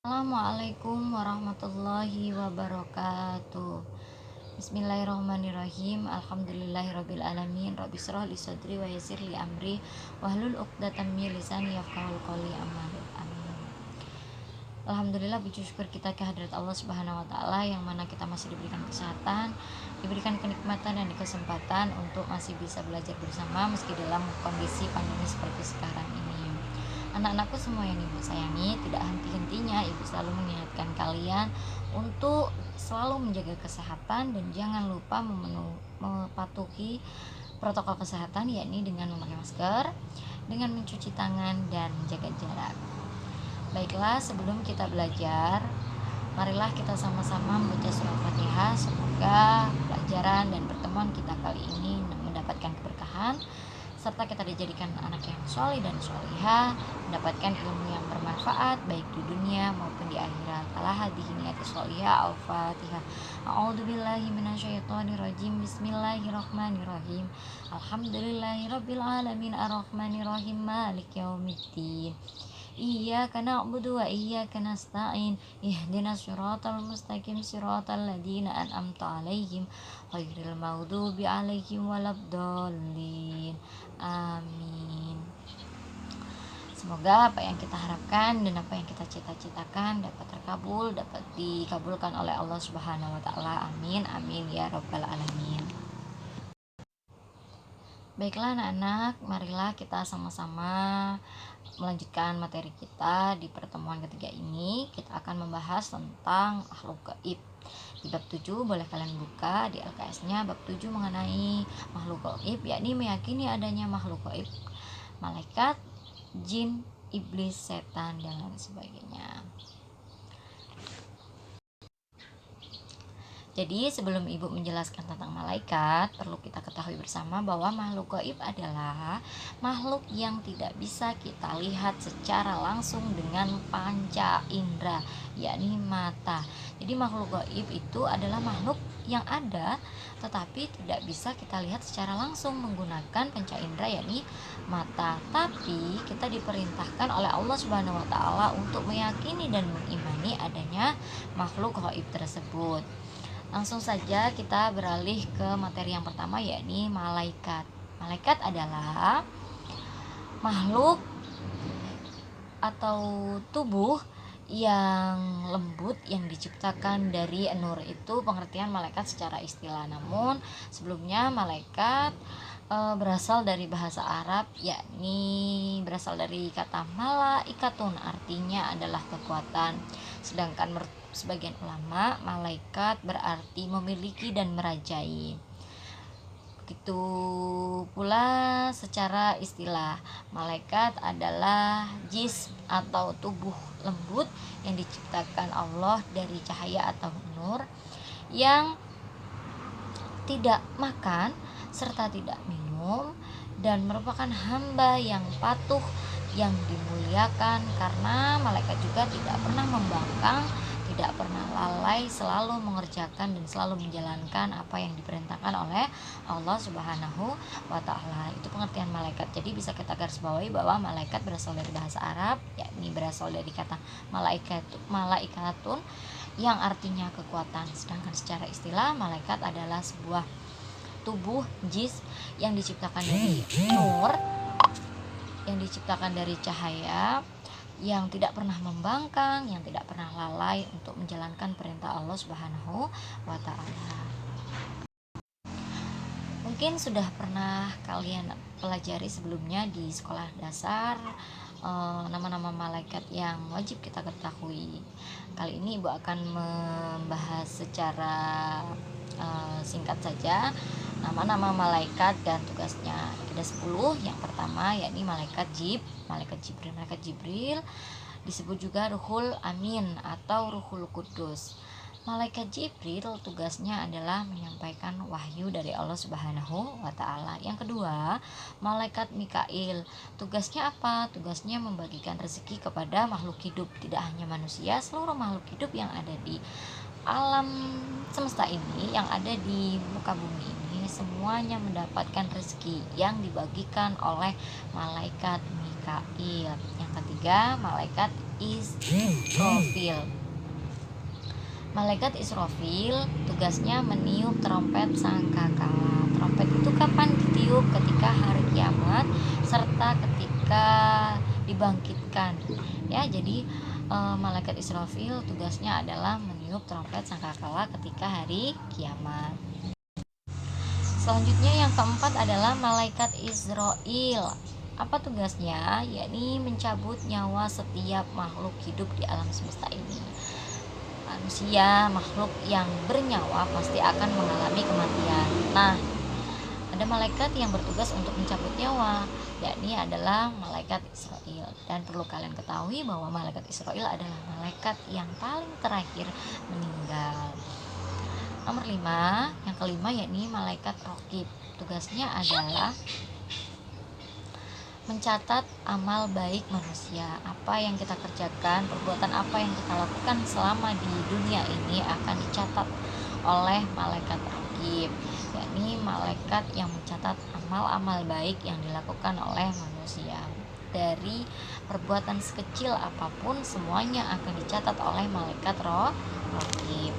Assalamualaikum warahmatullahi wabarakatuh. Bismillahirrahmanirrahim. Alhamdulillahirabbil alamin. Rabbi shrah li sadri wa yassir li amri wahlul 'uqdatam min lisani yafqahul qawli. Amin. Alhamdulillah, puji syukur kita kehadirat Allah Subhanahu wa taala yang mana kita masih diberikan kesehatan, diberikan kenikmatan dan kesempatan untuk masih bisa belajar bersama meski dalam kondisi pandemi seperti sekarang ini. Anak-anakku semua yang ibu sayangi, tidak henti-hentinya ibu selalu mengingatkan kalian untuk selalu menjaga kesehatan dan jangan lupa mematuhi protokol kesehatan, yakni dengan memakai masker, dengan mencuci tangan dan menjaga jarak. Baiklah, sebelum kita belajar, marilah kita sama-sama membaca surat Fatihah. Semoga pelajaran dan pertemuan kita kali ini mendapatkan keberkahan, serta kita dijadikan anak yang soleh dan solihah, mendapatkan ilmu yang bermanfaat baik di dunia maupun di akhirat. Ala hadhihi niyati solihah. Al-Fatihah. A'udzubillahi minasyaitonirrajim. Bismillahirrahmanirrahim. Alhamdulillahirabbil alamin arrahmanirrahim maliki yaumiddin. Iyyaka na'budu wa iyyaka nasta'in. Ihdinas siratal mustaqim, siratal ladzina an'amta 'alaihim ghairil maghdubi 'alaihim waladdallin. Amin. Semoga apa yang kita harapkan dan apa yang kita cita-citakan dapat terkabul, dapat dikabulkan oleh Allah Subhanahu wa taala. Amin. Amin ya rabbal alamin. Baiklah anak-anak, marilah kita sama-sama melanjutkan materi kita. Di pertemuan ketiga ini kita akan membahas tentang makhluk gaib. Di bab 7 boleh kalian buka di LKS-nya, bab 7 mengenai makhluk gaib, yakni meyakini adanya makhluk gaib, malaikat, jin, iblis, setan dan lain sebagainya. Jadi sebelum ibu menjelaskan tentang malaikat, perlu kita ketahui bersama bahwa makhluk gaib adalah makhluk yang tidak bisa kita lihat secara langsung dengan panca indera, yakni mata. Jadi makhluk gaib itu adalah makhluk yang ada tetapi tidak bisa kita lihat secara langsung menggunakan panca indera, yakni mata. Tapi kita diperintahkan oleh Allah Subhanahu wa taala untuk meyakini dan mengimani adanya makhluk gaib tersebut. Langsung saja kita beralih ke materi yang pertama, yakni malaikat. Malaikat adalah makhluk atau tubuh yang lembut yang diciptakan dari nur. Itu pengertian malaikat secara istilah. Namun sebelumnya malaikat berasal dari bahasa Arab, yakni berasal dari kata malaikatun, artinya adalah kekuatan. Sedangkan sebagian ulama, malaikat berarti memiliki dan merajai. Begitu pula secara istilah, malaikat adalah jism atau tubuh lembut yang diciptakan Allah dari cahaya atau nur, yang tidak makan serta tidak minum, dan merupakan hamba yang patuh, yang dimuliakan, karena malaikat juga tidak pernah membangkang, tidak pernah lalai, selalu mengerjakan dan selalu menjalankan apa yang diperintahkan oleh Allah Subhanahu wa taala. Itu pengertian malaikat. Jadi bisa kita garis bawahi bahwa malaikat berasal dari bahasa Arab, yakni berasal dari kata malaikatun yang artinya kekuatan. Sedangkan secara istilah, malaikat adalah sebuah tubuh jism yang diciptakan dari nur, yang diciptakan dari cahaya, yang tidak pernah membangkang, yang tidak pernah lalai untuk menjalankan perintah Allah Subhanahu wa taala. Mungkin sudah pernah kalian pelajari sebelumnya di sekolah dasar nama-nama malaikat yang wajib kita ketahui. Kali ini ibu akan membahas secara singkat saja nama-nama malaikat dan tugasnya. Ada 10. Yang pertama yakni malaikat Jibril, disebut juga Ruhul Amin atau Ruhul Kudus. Malaikat Jibril tugasnya adalah menyampaikan wahyu dari Allah Subhanahu wa taala. Yang kedua, malaikat Mikail. Tugasnya apa? Tugasnya membagikan rezeki kepada makhluk hidup, tidak hanya manusia, seluruh makhluk hidup yang ada di alam semesta ini, yang ada di muka bumi ini, semuanya mendapatkan rezeki yang dibagikan oleh malaikat Mikail. Yang ketiga, malaikat Israfil. Malaikat Israfil tugasnya meniup trompet sangkakala. Trompet itu kapan ditiup? Ketika hari kiamat serta ketika dibangkitkan. Ya, jadi malaikat Israfil tugasnya adalah meniup trompet sangkakala ketika hari kiamat. Selanjutnya yang keempat adalah malaikat Israel. Apa tugasnya? Yakni mencabut nyawa setiap makhluk hidup di alam semesta ini. Manusia, makhluk yang bernyawa pasti akan mengalami kematian. Nah, ada malaikat yang bertugas untuk mencabut nyawa, yakni adalah malaikat Israel. Dan perlu kalian ketahui bahwa malaikat Israel adalah malaikat yang paling terakhir meninggal. Nomor 5, yang kelima yakni malaikat Raqib. Tugasnya adalah mencatat amal baik manusia. Apa yang kita kerjakan, perbuatan apa yang kita lakukan selama di dunia ini akan dicatat oleh malaikat Raqib, yakni malaikat yang mencatat amal-amal baik yang dilakukan oleh manusia. Dari perbuatan sekecil apapun semuanya akan dicatat oleh malaikat Raqib.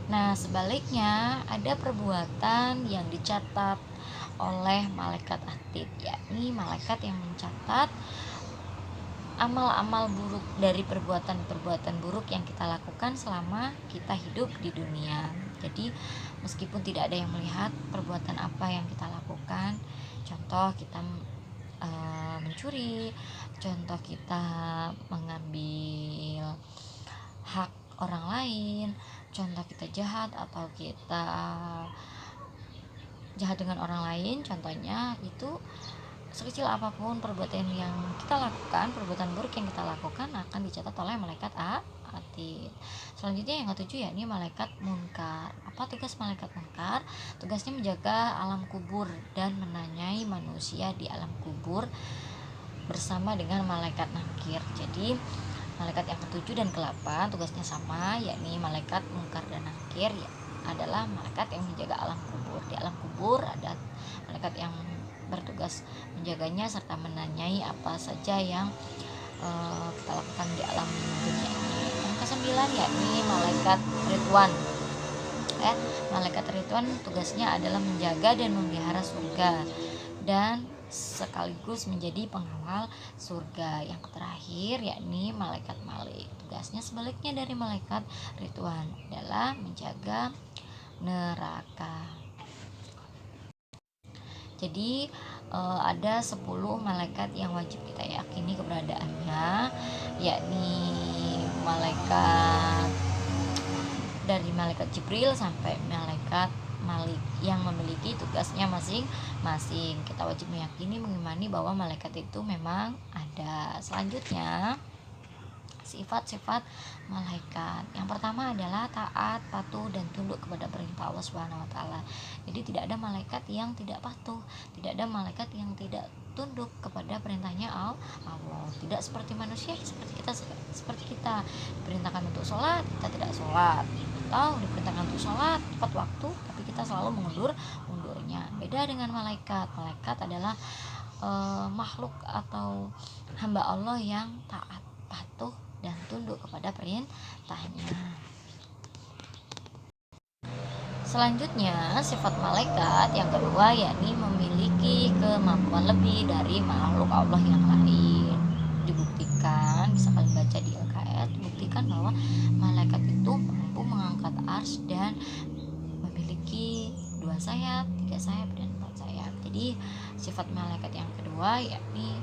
Nah, sebaliknya ada perbuatan yang dicatat oleh malaikat Atid, yakni malaikat yang mencatat amal-amal buruk dari perbuatan-perbuatan buruk yang kita lakukan selama kita hidup di dunia. Jadi meskipun tidak ada yang melihat perbuatan apa yang kita lakukan, contoh kita mencuri, contoh kita mengambil hak orang lain, contoh kita jahat atau kita jahat dengan orang lain, contohnya itu sekecil apapun perbuatan yang kita lakukan, perbuatan buruk yang kita lakukan akan dicatat oleh malaikat Atid. Selanjutnya yang ketujuh yakni malaikat Munkar. Apa tugas malaikat Munkar? Tugasnya menjaga alam kubur dan menanyai manusia di alam kubur bersama dengan malaikat Nakir. Jadi malaikat yang ketujuh dan ke-8 tugasnya sama, yakni malaikat Munkar dan Nakir adalah malaikat yang menjaga alam kubur. Di alam kubur ada malaikat yang bertugas menjaganya serta menanyai apa saja yang kita lakukan di alam dunia ini. Yang ke-9 yakni malaikat Ridwan. Malaikat Ridwan tugasnya adalah menjaga dan memelihara surga dan sekaligus menjadi pengawal surga. Yang terakhir yakni malaikat Malik. Tugasnya sebaliknya dari malaikat Ridwan adalah menjaga neraka. Jadi ada 10 malaikat yang wajib kita yakini keberadaannya, yakni malaikat dari malaikat Jibril sampai malaikat Malik yang memiliki tugasnya masing-masing. Kita wajib meyakini, mengimani bahwa malaikat itu memang ada. Selanjutnya sifat-sifat malaikat. Yang pertama adalah taat, patuh dan tunduk kepada perintah Allah Subhanahu wa taala. Jadi tidak ada malaikat yang tidak patuh, tidak ada malaikat yang tidak tunduk kepada perintahnya Allah. Tidak seperti manusia, seperti kita diperintahkan untuk sholat, kita tidak sholat, atau diperintahkan untuk sholat tepat waktu, tapi kita selalu mundurnya. Beda dengan malaikat. Malaikat adalah makhluk atau hamba Allah yang taat, patuh dan tunduk kepada perintahnya. Selanjutnya sifat malaikat yang kedua yakni memiliki kemampuan lebih dari makhluk Allah yang lain. Dibuktikan, bisa kalian baca di LKS, dibuktikan bahwa malaikat itu mampu mengangkat arsy dan memiliki 2 sayap, 3 sayap dan 4 sayap. Jadi sifat malaikat yang kedua yakni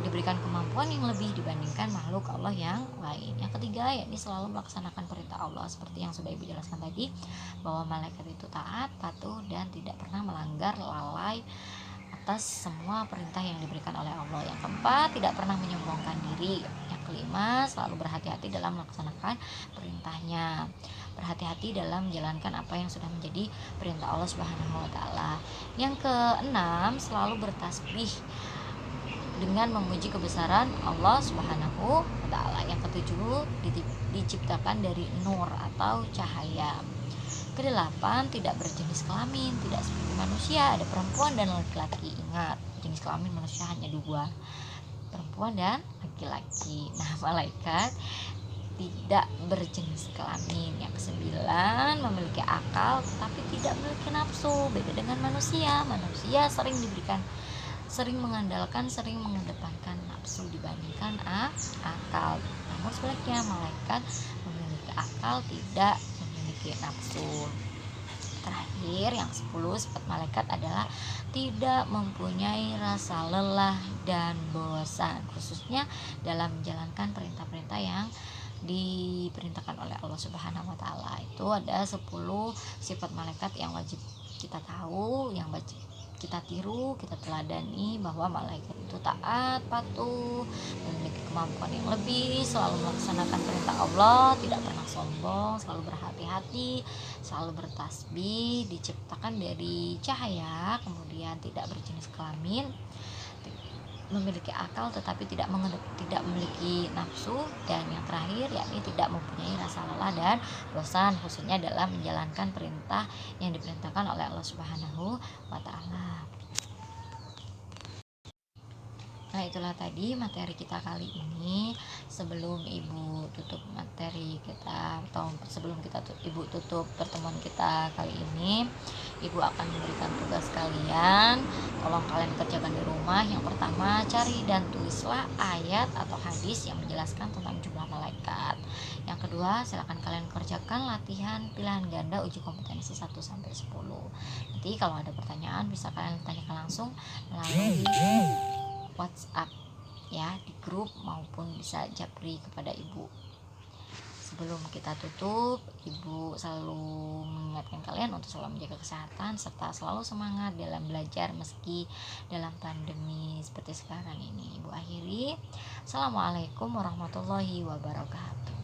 diberikan kemampuan yang lebih dibandingkan makhluk Allah yang lain. Yang ketiga yakni selalu melaksanakan perintah Allah, seperti yang sudah Ibu jelaskan tadi, bahwa malaikat itu taat, patuh dan tidak pernah melanggar, lalai atas semua perintah yang diberikan oleh Allah. Yang keempat, tidak pernah menyombongkan diri. Yang kelima, selalu berhati-hati dalam melaksanakan perintahnya, berhati-hati dalam menjalankan apa yang sudah menjadi perintah Allah Subhanahu wa taala. Yang keenam, selalu bertasbih dengan memuji kebesaran Allah Subhanahu wa taala. Yang ketujuh, diciptakan dari nur atau cahaya. Kedelapan, tidak berjenis kelamin, tidak seperti manusia, ada perempuan dan laki-laki. Ingat, jenis kelamin manusia hanya 2, perempuan dan laki-laki. laki-laki. Nah, malaikat tidak berjenis kelamin. Yang kesembilan, memiliki akal tetapi tidak memiliki nafsu. Beda dengan manusia. Manusia sering mengedepankan nafsu dibandingkan akal. Namun sebaliknya, malaikat memiliki akal, tidak memiliki nafsu. Terakhir, yang 10, sifat malaikat adalah tidak mempunyai rasa lelah dan bosan, khususnya dalam menjalankan perintah-perintah yang diperintahkan oleh Allah Subhanahu wa taala. Itu ada 10 sifat malaikat yang wajib kita tahu, yang wajib kita tiru, kita teladani, bahwa malaikat itu taat, patuh, memiliki kemampuan yang lebih, selalu melaksanakan perintah Allah, tidak pernah sombong, selalu berhati-hati, selalu bertasbih, diciptakan dari cahaya, kemudian tidak berjenis kelamin, memiliki akal tetapi tidak memiliki nafsu, dan yang terakhir yakni tidak mempunyai rasa lelah dan bosan, khususnya dalam menjalankan perintah yang diperintahkan oleh Allah Subhanahu wa taala. Nah, itulah tadi materi kita kali ini. Sebelum Ibu tutup materi kita, atau sebelum Ibu tutup pertemuan kita kali ini, Ibu akan memberikan tugas kalian. Tolong kalian kerjakan di rumah. Yang pertama, cari dan tulislah ayat atau hadis yang menjelaskan tentang jumlah malaikat. Yang kedua, silakan kalian kerjakan latihan pilihan ganda uji kompetensi 1-10. Nanti kalau ada pertanyaan bisa kalian tanyakan langsung melalui WhatsApp ya, di grup, maupun bisa japri kepada Ibu. Sebelum kita tutup, Ibu selalu mengingatkan kalian untuk selalu menjaga kesehatan serta selalu semangat dalam belajar meski dalam pandemi seperti sekarang ini. Ibu akhiri, Assalamualaikum warahmatullahi wabarakatuh.